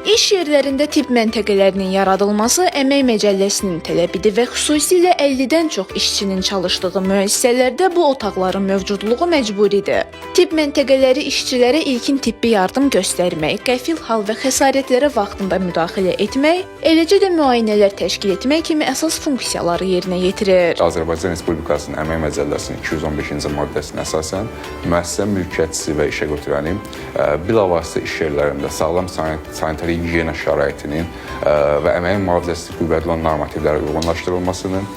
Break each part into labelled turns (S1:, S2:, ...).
S1: İş yerlərində tibb məntəqələrinin yaradılması Əmək Məcəlləsinin tələbidir və xüsusilə 50-dən çox işçinin çalışdığı müəssisələrdə bu otaqların mövcudluğu məcburidir. Tibb məntəqələri işçilərə ilkin tibbi yardım göstərmək, qəfil hal və xəsarətlərə vaxtında müdaxilə etmək, eləcə də müayinələr təşkil etmək kimi əsas funksiyaları yerinə yetirir.
S2: Azərbaycan Respublikasının Əmək Məcəlləsinin 215-ci maddəsinə əsasən müəssisə mülkiyyətçisi və işə götürənin bilavasitə iş yerlərində sağlam sanitar gigiyena şəraitinin və əməyin mühafizəsi qüvvətli olan normativlərə uyğunlaşdırılmasının,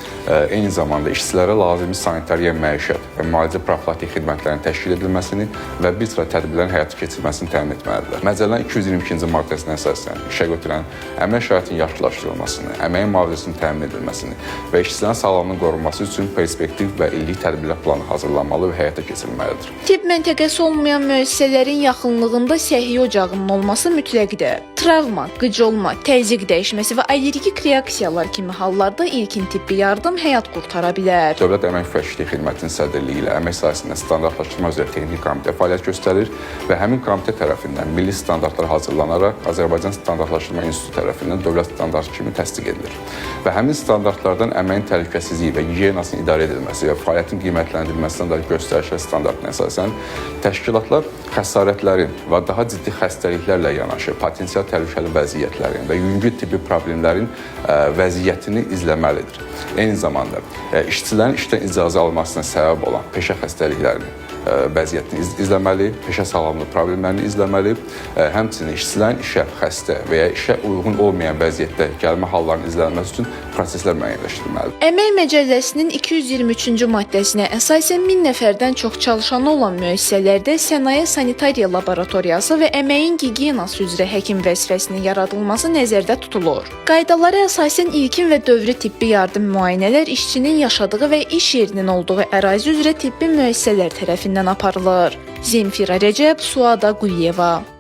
S2: eyni zamanda işçilərə lazımi sanitariya məişət və müalicə profilaktik xidmətlərinin təşkil edilməsini və bir sıra tədbirlərin həyata keçirilməsini təmin etməlidir. Məcəllənin 222-ci maddəsinə əsasən işə götürən əmək şəraitinin yaxşılaşdırılmasını, əməyin mühafizəsinin təmin edilməsini və işçilərin sağlamlığının qorunması üçün perspektiv və illik tədbirlər planı hazırlanmalı və həyata keçirilməlidir.
S1: Tibb məntəqəsi olmayan müəssisələrin yaxınlığında səhiyyə ocağının olması mütləqdir. Travma, qıcolma, təzyiq dəyişməsi və allergik reaksiyalar kimi hallarda ilkin tibbi yardım həyat qurtara bilər.
S2: Dövlət Əmək Müfəttişliyi Xidmətinin sədrliyi ilə əmək sahəsində standartlaşdırma üzrə texniki komitə fəaliyyət göstərir və həmin komitə tərəfindən milli standartlar hazırlanaraq Azərbaycan Standartlaşdırma İnstitutu tərəfindən dövlət standartı kimi təsdiq edilir. Və həmin standartlardan əməyin təhlükəsizliyi və gigiyenasının idarə edilməsi və fəaliyyətin qiymətləndirilməsindən da göstərişlər standartına əsasən təşkilatlar xəsarətlərin və daha ciddi xəstəliklərlə yanaşı potensial təhlükəli vəziyyətlərin və yüngül tibbi problemlərin vəziyyətini izləməlidir. Eyni zamanda işçilərin işdən icazə almasına səbəb olan peşə xəstəliklərinin vəziyyətini izləməli, peşə sağlamlığı problemlərini izləməli, həmçinin işçilərin işə xəstə və ya işə uyğun olmayan vəziyyətdə gəlmə hallarının izlənməsi üçün proseslər müəyyənləşdirilməlidir.
S1: Əmək Məcəlləsinin 223-cü maddəsinə əsasən 1000 nəfərdən çox çalışanı olan müəssisələrdə sənaye sanitariya laboratoriyası və əməyin gigiyenası üzrə həkim vəzifəsinin yaradılması nəzərdə tutulur. Qaydalara əsasən ilkin və dövrü tibbi yardım müayinələr işçinin yaşadığı və iş yerinin olduğu ərazi üzrə tibbi müəssisələr tərəfindən aparılır. Zemfira Rəcəb, Suada Quliyeva.